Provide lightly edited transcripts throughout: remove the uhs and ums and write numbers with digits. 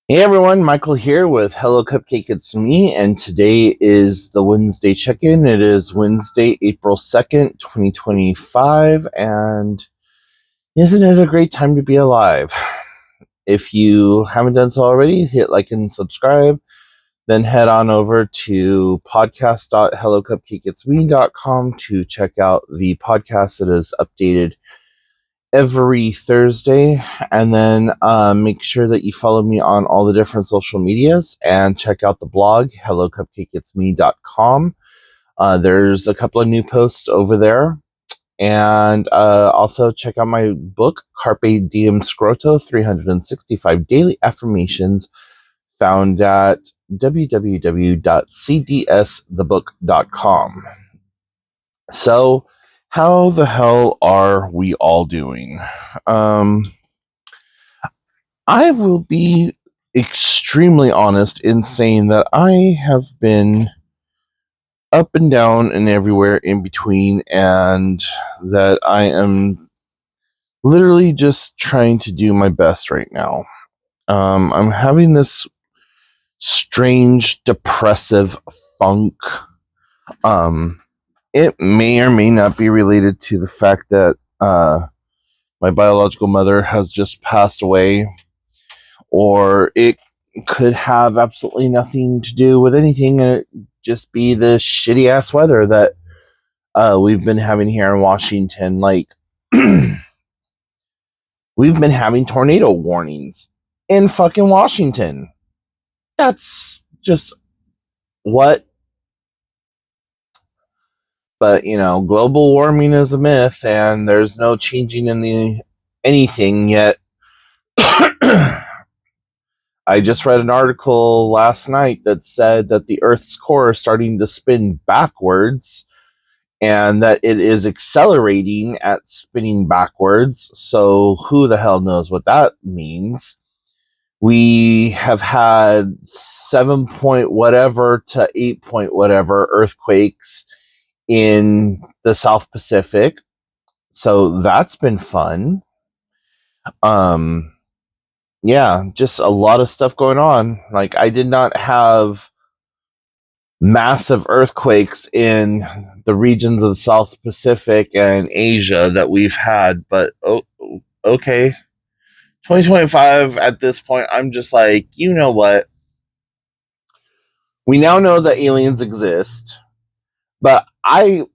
Hey everyone, Michael here with Hello Cupcake It's Me, and today is the Wednesday check-in. It is Wednesday, April 2nd, 2025, and isn't it a great time to be alive? If you haven't done so already, hit like and subscribe, then head on over to podcast.hellocupcakeitsme.com to check out the podcast that is updated every Thursday, and then make sure that you follow me on all the different social medias and check out the blog hellocupcakeitsme.com. There's a couple of new posts over there, and also check out my book Carpe Diem Scroto 365 Daily Affirmations, found at www.cdsthebook.com. So, how the hell are we all doing? I will be extremely honest in saying that I have been up and down and everywhere in between, and that I am literally just trying to do my best right now. I'm having this strange depressive funk. It may or may not be related to the fact that my biological mother has just passed away, or it could have absolutely nothing to do with anything, and it just be the shitty ass weather that we've been having here in Washington. Like, we've been having tornado warnings in fucking Washington. That's just what. But global warming is a myth, and there's no changing in the anything yet. I just read an article last night that said that the Earth's core is starting to spin backwards, and that it is accelerating at spinning backwards. So who the hell knows what that means? We have had 7 point whatever to 8 point whatever earthquakes in the South Pacific. So that's been fun. Yeah, just a lot of stuff going on. Like, I did not have massive earthquakes in the regions of the South Pacific and Asia that we've had, but okay. 2025 at this point, I'm just like, you know what? We now know that aliens exist, but I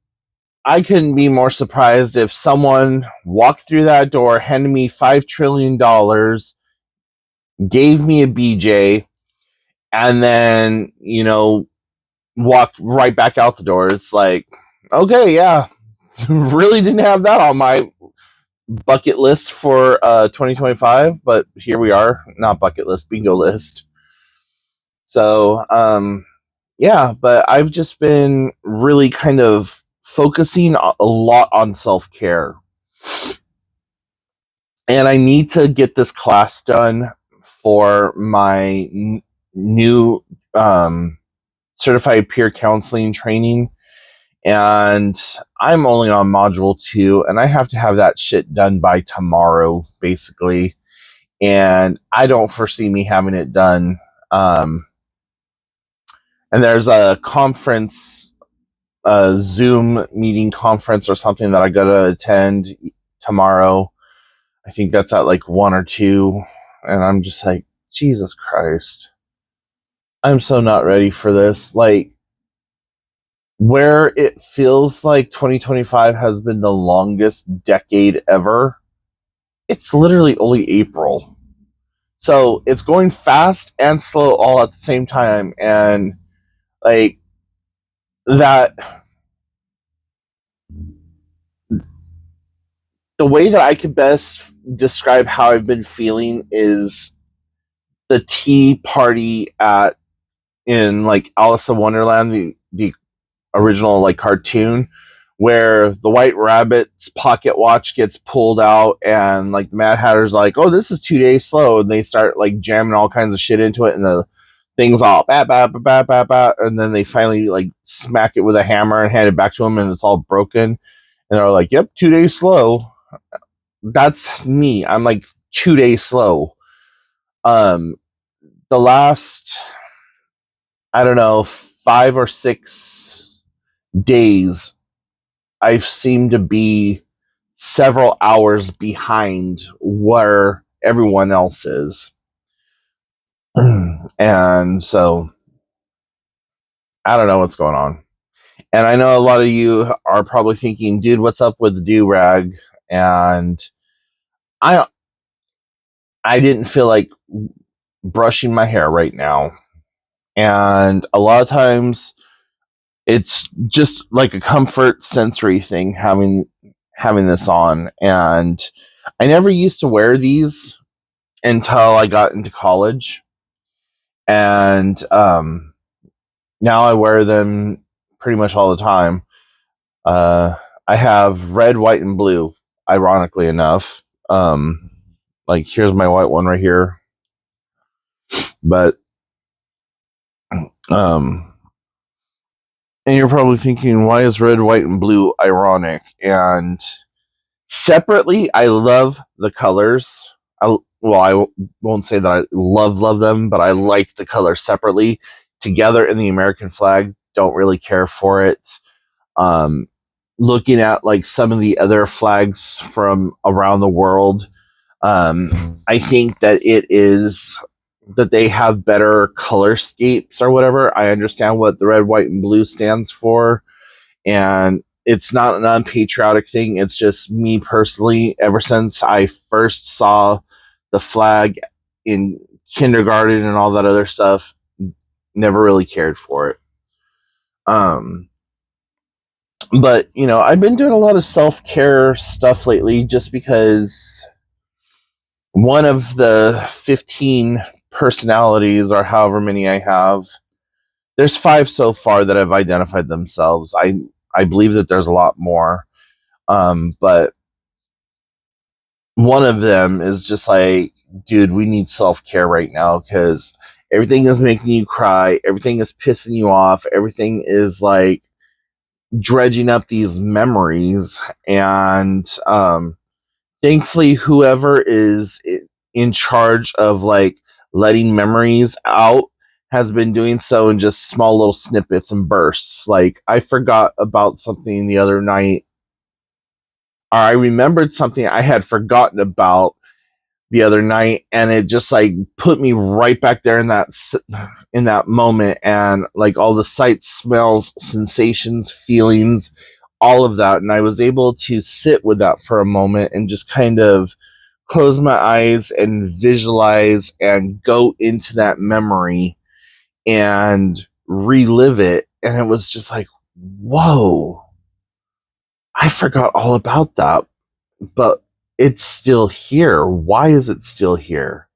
couldn't be more surprised if someone walked through that door, handed me $5 trillion, gave me a BJ, and then, walked right back out the door. It's like, okay, yeah, really didn't have that on my bucket list for 2025, but here we are. Not bucket list, bingo list. So, yeah, but I've just been really kind of focusing a lot on self-care. And I need to get this class done for my new certified peer counseling training. And I'm only on module 2, and I have to have that shit done by tomorrow, basically. And I don't foresee me having it done. And there's a conference, a Zoom meeting conference or something that I gotta attend tomorrow. I think that's at like 1 or 2. And I'm just like, Jesus Christ. I'm so not ready for this. Like, where it feels like 2025 has been the longest decade ever, it's literally only April. So it's going fast and slow all at the same time. And like that, the way that I could best describe how I've been feeling is the tea party at in like Alice in Wonderland, the original like cartoon, where the White Rabbit's pocket watch gets pulled out, and like the Mad Hatter's like, "Oh, this is 2 days slow," and they start like jamming all kinds of shit into it, and the thing's all bat bat bat bat bat bat, and then they finally like smack it with a hammer and hand it back to him, and it's all broken, and they're like, "Yep, 2 days slow." That's me. I'm like 2 days slow. Um, the last, I don't know, 5 or 6 days, I've seemed to be several hours behind where everyone else is. And so I don't know what's going on. And I know a lot of you are probably thinking, dude, what's up with the do-rag? And I I didn't feel like brushing my hair right now. And a lot of times it's just like a comfort sensory thing having this on. And I never used to wear these until I got into college. And now I wear them pretty much all the time. Uh, I have red, white, and blue, ironically enough. Like, here's my white one right here. But, and you're probably thinking, why is red, white, and blue ironic? And separately, I love the colors. I won't say that I love them, but I like the colors separately. Together in the American flag, don't really care for it. Looking at like some of the other flags from around the world, I think that they have better color scapes or whatever. I understand what the red, white, and blue stands for, and it's not an unpatriotic thing. It's just me personally. Ever since I first saw the flag in kindergarten and all that other stuff, never really cared for it. But I've been doing a lot of self-care stuff lately, just because one of the 15 personalities, or however many I have, there's 5 so far that have identified themselves. I believe that there's a lot more. But one of them is just like, dude, we need self-care right now, because everything is making you cry, everything is pissing you off, everything is like dredging up these memories. And thankfully, whoever is in charge of like letting memories out has been doing so in just small little snippets and bursts. Like, I forgot about something the other night, or I remembered something I had forgotten about the other night, and it just like put me right back there in that moment, and like all the sights, smells, sensations, feelings, all of that. And I was able to sit with that for a moment and just kind of close my eyes and visualize and go into that memory and relive it. And it was just like, whoa, I forgot all about that, but it's still here. Why is it still here?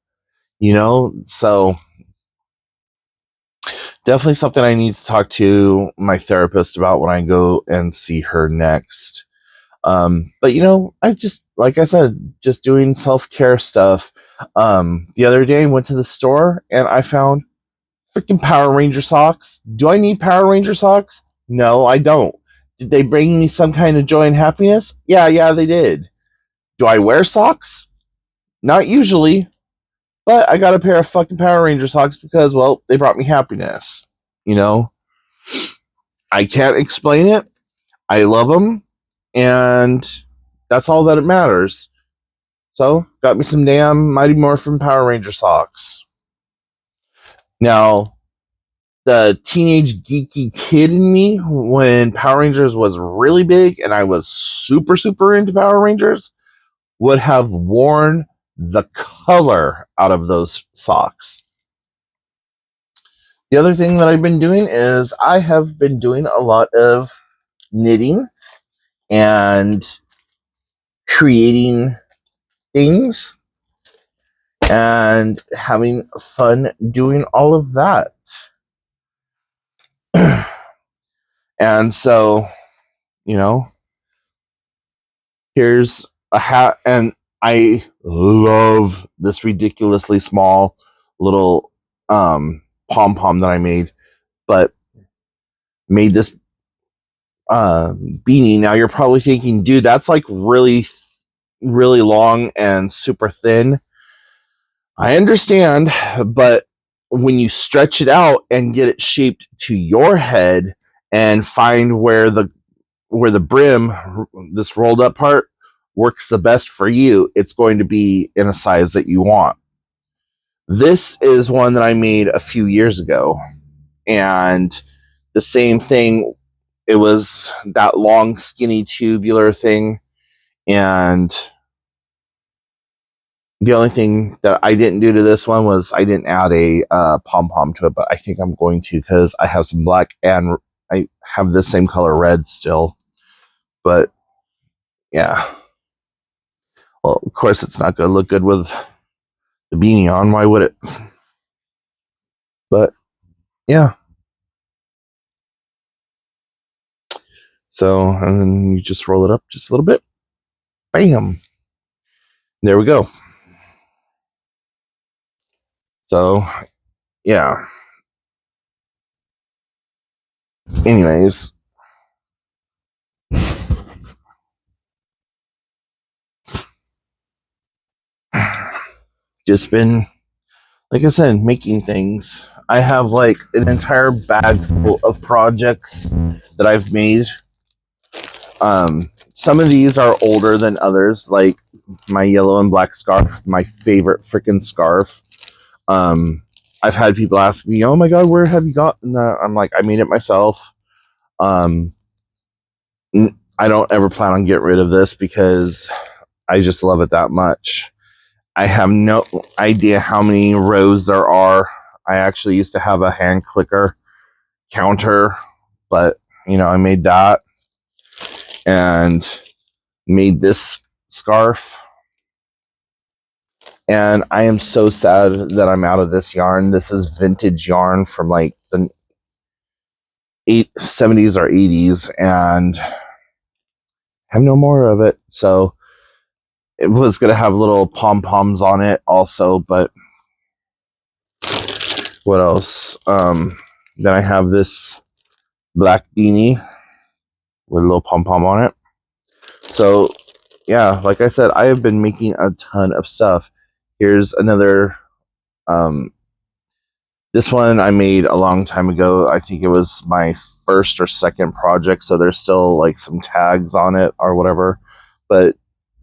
So definitely something I need to talk to my therapist about when I go and see her next. But I just, like I said, just doing self-care stuff. The other day I went to the store and I found freaking Power Ranger socks. Do I need Power Ranger socks? No, I don't. Did they bring me some kind of joy and happiness? Yeah, they did. Do I wear socks? Not usually, but I got a pair of fucking Power Ranger socks because, well, they brought me happiness. I can't explain it. I love them, and that's all that it matters. So, got me some damn Mighty Morphin Power Ranger socks. Now, the teenage geeky kid in me, when Power Rangers was really big and I was super, super into Power Rangers, would have worn the color out of those socks. The other thing that I've been doing is I have been doing a lot of knitting and creating things and having fun doing all of that. And so, here's a hat, and I love this ridiculously small little pom-pom that I made, but made this beanie. Now you're probably thinking, dude, that's like really, really long and super thin. I understand, but when you stretch it out and get it shaped to your head and find where the brim, this rolled up part, works the best for you, it's going to be in a size that you want. This is one that I made a few years ago, and the same thing. It was that long, skinny, tubular thing, and the only thing that I didn't do to this one was I didn't add a pom-pom to it, but I think I'm going to, because I have some black and I have the same color red still. But yeah. Well, of course, it's not going to look good with the beanie on. Why would it? But yeah. So, and then you just roll it up just a little bit. Bam. There we go. So, yeah. Anyways. Just been, like I said, making things. I have like an entire bag full of projects that I've made. Some of these are older than others, like my yellow and black scarf, my favorite freaking scarf. I've had people ask me, "Oh my god, where have you gotten that?" I'm like, I made it myself. I don't ever plan on getting rid of this because I just love it that much. I have no idea how many rows there are. I actually used to have a hand clicker counter, but I made that and made this scarf. And I am so sad that I'm out of this yarn. This is vintage yarn from like the 70s or 80s, and I have no more of it. So it was going to have little pom-poms on it also, but what else? Then I have this black beanie with a little pom-pom on it. So yeah, like I said, I have been making a ton of stuff. Here's another, this one I made a long time ago. I think it was my first or second project, so there's still like some tags on it or whatever, but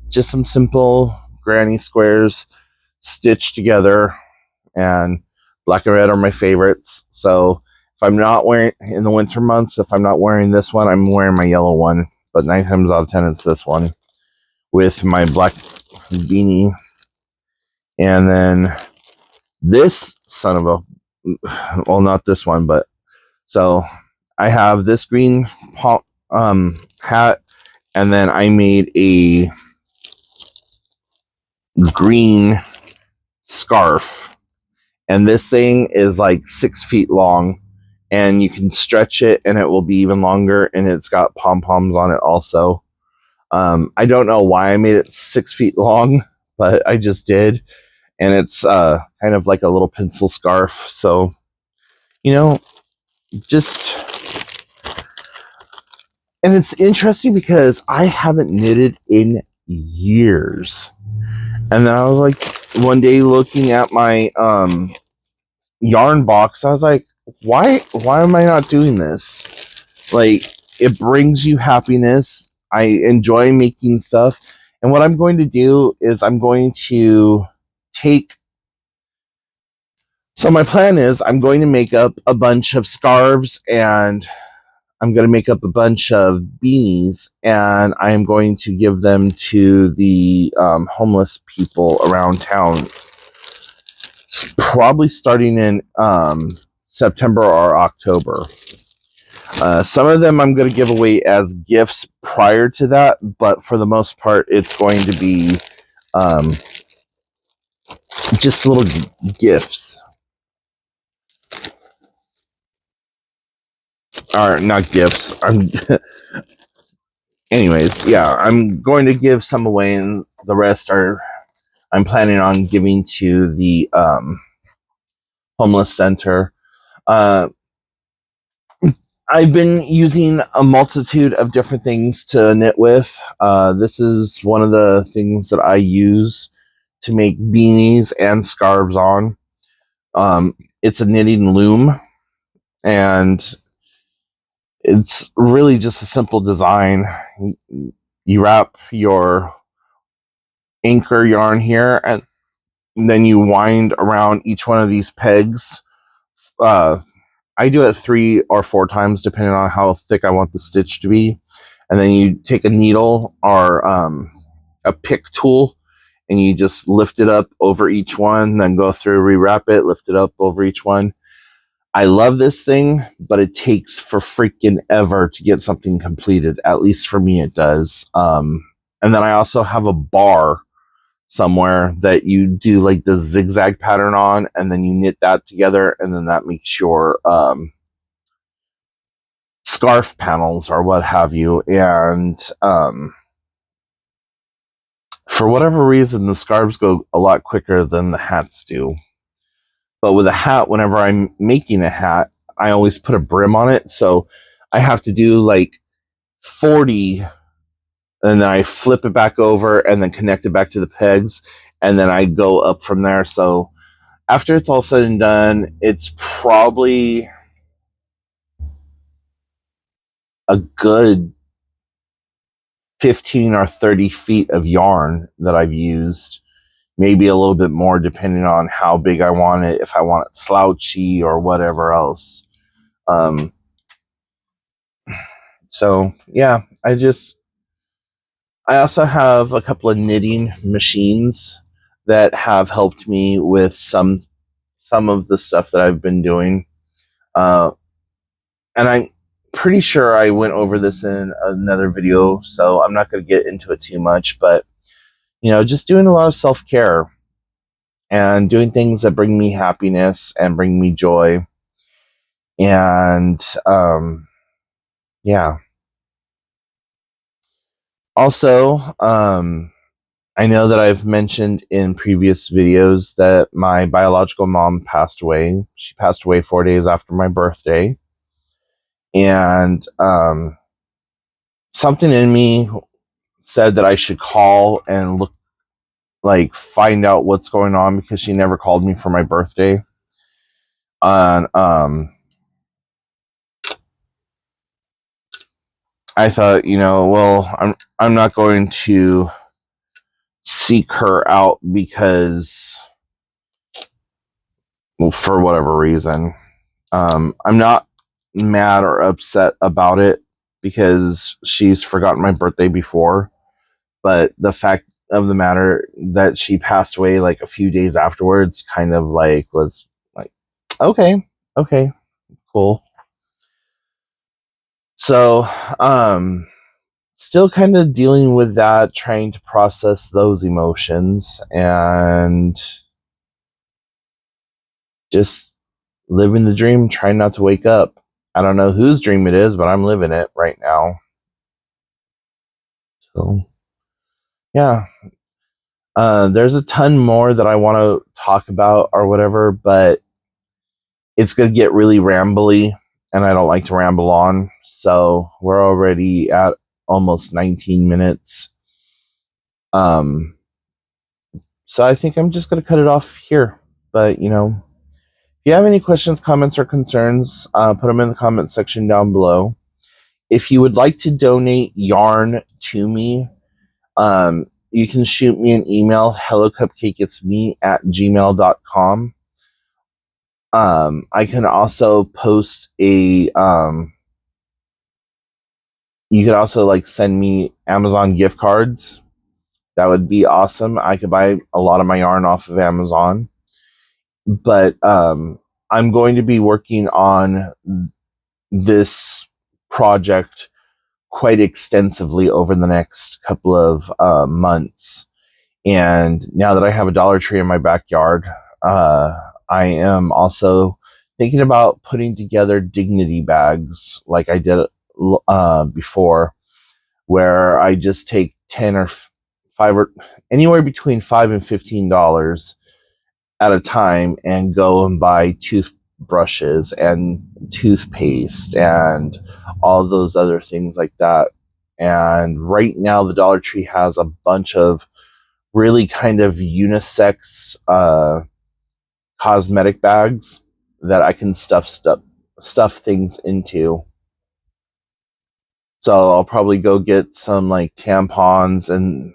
just some simple granny squares stitched together, and black and red are my favorites. So if I'm not wearing, in the winter months, if I'm not wearing this one, I'm wearing my yellow one, but 9 times out of 10 it's this one with my black beanie. And then this son of a, well, not this one, but so I have this green hat, and then I made a green scarf, and this thing is like 6 feet long, and you can stretch it and it will be even longer, and it's got pom-poms on it also. I don't know why I made it 6 feet long, but I just did, and it's kind of like a little pencil scarf. So just, and it's interesting because I haven't knitted in years. And then I was like, one day looking at my yarn box, I was like, why am I not doing this? Like, it brings you happiness. I enjoy making stuff. And what I'm going to do is I'm going to take, so my plan is I'm going to make up a bunch of scarves, and I'm going to make up a bunch of beanies, and I'm going to give them to the homeless people around town. Probably starting in September or October. Some of them I'm going to give away as gifts prior to that, but for the most part, it's going to be just little gifts. Or not gifts. Anyways, yeah, I'm going to give some away, and the rest I'm planning on giving to the homeless center. I've been using a multitude of different things to knit with. This is one of the things that I use to make beanies and scarves on. it's a knitting loom, and it's really just a simple design. You wrap your anchor yarn here, and then you wind around each one of these pegs. I do it 3 or 4 times depending on how thick I want the stitch to be. And then you take a needle or a pick tool, and you just lift it up over each one, then go through, rewrap it, lift it up over each one. I love this thing, but it takes for freaking ever to get something completed. At least for me, it does. And then I also have a bar somewhere that you do like the zigzag pattern on, and then you knit that together, and then that makes your scarf panels or what have you. And for whatever reason, the scarves go a lot quicker than the hats do. But with a hat, whenever I'm making a hat, I always put a brim on it, so I have to do like 40, and then I flip it back over and then connect it back to the pegs, and then I go up from there. So after it's all said and done, it's probably a good 15 or 30 feet of yarn that I've used, maybe a little bit more depending on how big I want it, if I want it slouchy or whatever else. So yeah, I also have a couple of knitting machines that have helped me with some of the stuff that I've been doing. And I'm pretty sure I went over this in another video, so I'm not going to get into it too much, but just doing a lot of self-care and doing things that bring me happiness and bring me joy. And yeah. Also, I know that I've mentioned in previous videos that my biological mom passed away. She passed away 4 days after my birthday. And something in me said that I should call and find out what's going on, because she never called me for my birthday. And I thought, well, I'm not going to seek her out because, well, for whatever reason. I'm not mad or upset about it because she's forgotten my birthday before, but the fact of the matter that she passed away like a few days afterwards kind of was like, okay, cool. So, still kind of dealing with that, trying to process those emotions, and just living the dream, trying not to wake up. I don't know whose dream it is, but I'm living it right now. So, yeah. There's a ton more that I want to talk about or whatever, but it's going to get really rambly, and I don't like to ramble on. So we're already at almost 19 minutes. So I think I'm just going to cut it off here. But, if you have any questions, comments, or concerns, put them in the comment section down below. If you would like to donate yarn to me, you can shoot me an email, hellocupcakeitsme@gmail.com. I can also post you could also send me Amazon gift cards. That would be awesome. I could buy a lot of my yarn off of Amazon. But I'm going to be working on this project quite extensively over the next couple of months. And now that I have a Dollar Tree in my backyard, I am also thinking about putting together dignity bags like I did before, where I just take 10 or 5 or anywhere between $5 and $15 at a time and go and buy toothbrushes and toothpaste and all those other things like that. And right now the Dollar Tree has a bunch of really kind of unisex cosmetic bags that I can stuff things into. So I'll probably go get some like tampons and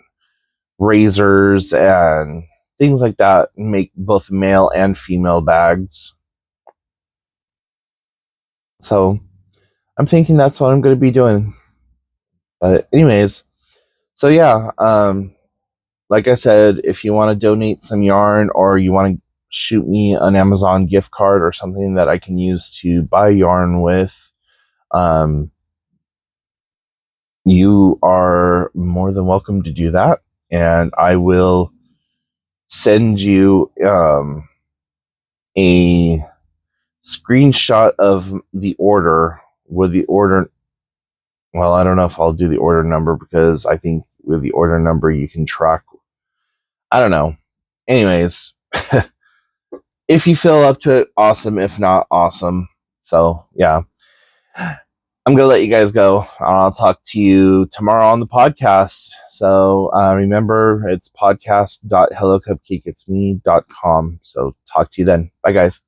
razors and things like that, and make both male and female bags. So I'm thinking that's what I'm going to be doing. But anyways, so yeah, like I said, if you want to donate some yarn or you want to shoot me an Amazon gift card or something that I can use to buy yarn with, you are more than welcome to do that. And I will send you a screenshot of the order with the order. Well, I don't know if I'll do the order number, because I think with the order number you can track. I don't know. Anyways, if you feel up to it, awesome. If not, awesome. So yeah, I'm gonna let you guys go. I'll talk to you tomorrow on the podcast. So remember, it's podcast.hellocupcakeitsme.com. So talk to you then. Bye, guys.